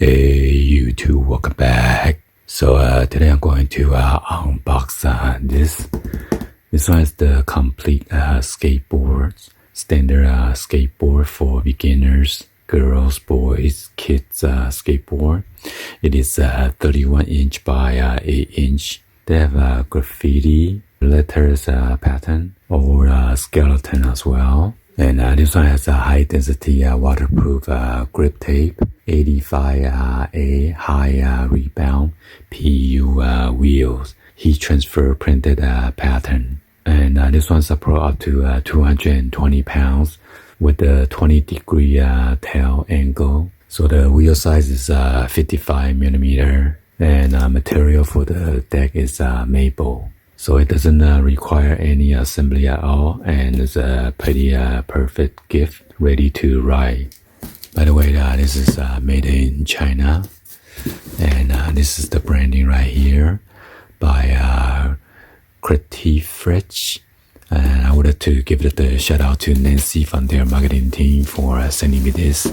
Hey YouTube, welcome back. So today I'm going to unbox this. This one is the complete skateboard, standard skateboard for beginners, girls, boys, kids skateboard. It is 31 inch by 8 inch. They have graffiti, letters pattern, or skeleton as well. And this one has a high density waterproof grip tape, 85A high rebound PU wheels, heat transfer printed pattern. And this one support up to 220 pounds with a 20-degree tail angle. So the wheel size is 55 millimeter, and material for the deck is maple. So it doesn't require any assembly at all, and it's a pretty perfect gift, ready to ride. By the way, this is made in China, and this is the branding right here by Crteefrech. And I would like to give it a shout out to Nancy from their marketing team for sending me this.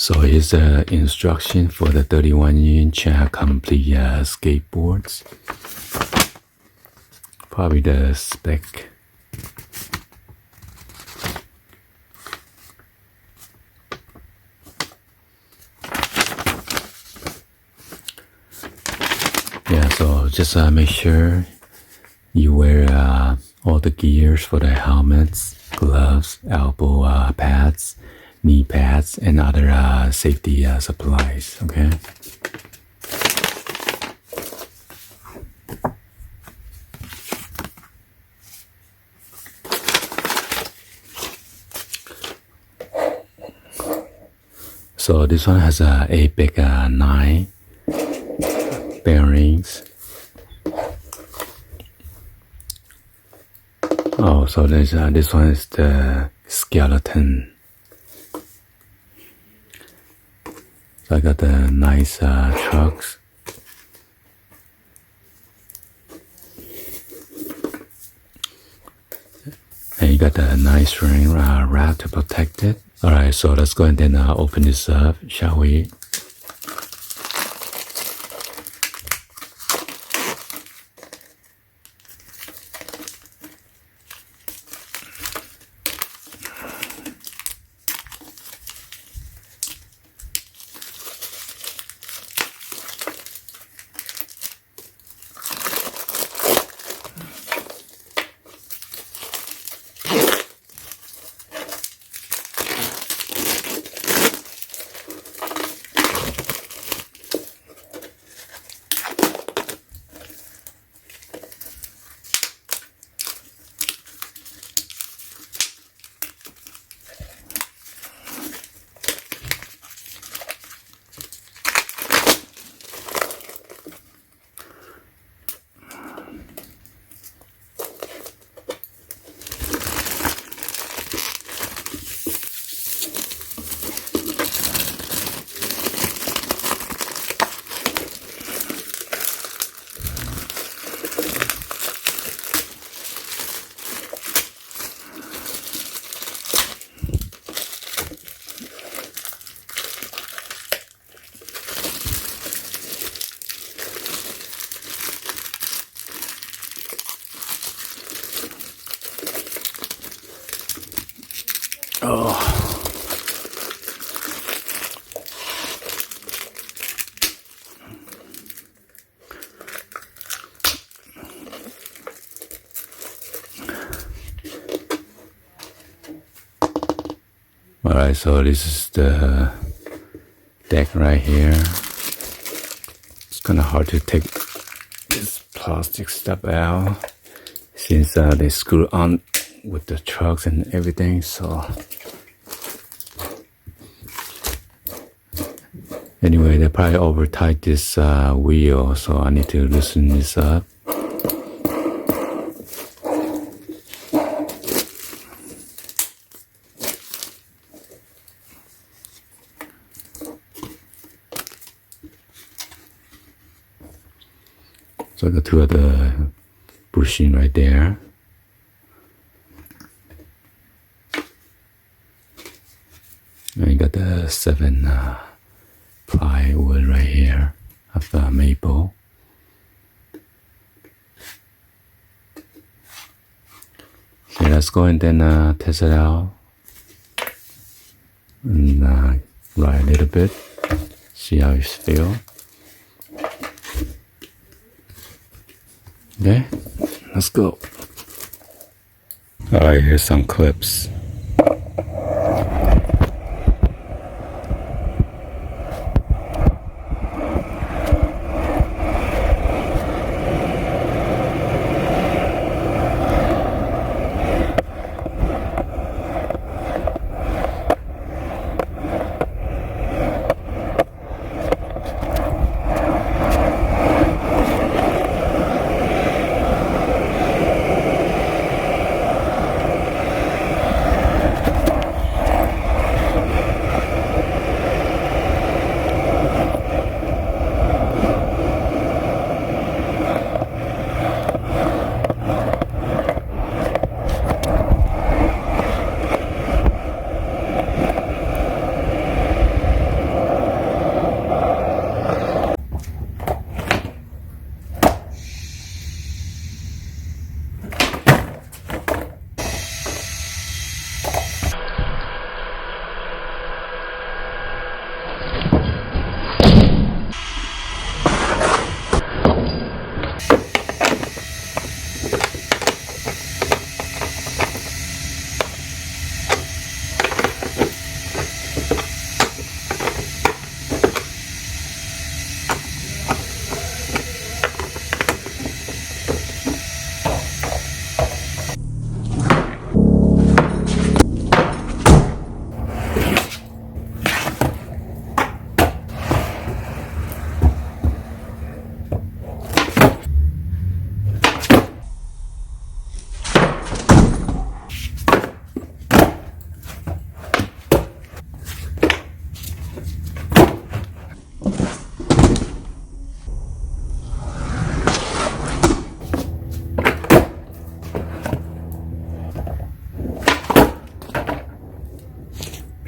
So here's the instruction for the 31 inch complete skateboards. Probably the spec. Yeah, so just make sure you wear all the gears for the helmets, gloves, elbow pads, knee pads, and other safety supplies, okay? So this one has a big 9 bearings. Oh, so there's this one is the skeleton. So I got the nice trucks. And you got the nice ring wrap to protect it. Alright, so let's go and then open this up, shall we? Oh. Alright, so this is the deck right here. It's kind of hard to take plastic stuff out since they screw on with the trucks and everything. So anyway, they probably over tight this wheel, so I need to loosen this up. So I got two other bushing right there. And you got the 7 plywood right here of maple. So let's go and then test it out and ride a little bit, see how it feels. Okay, let's go. Alright, here's some clips.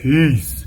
Peace.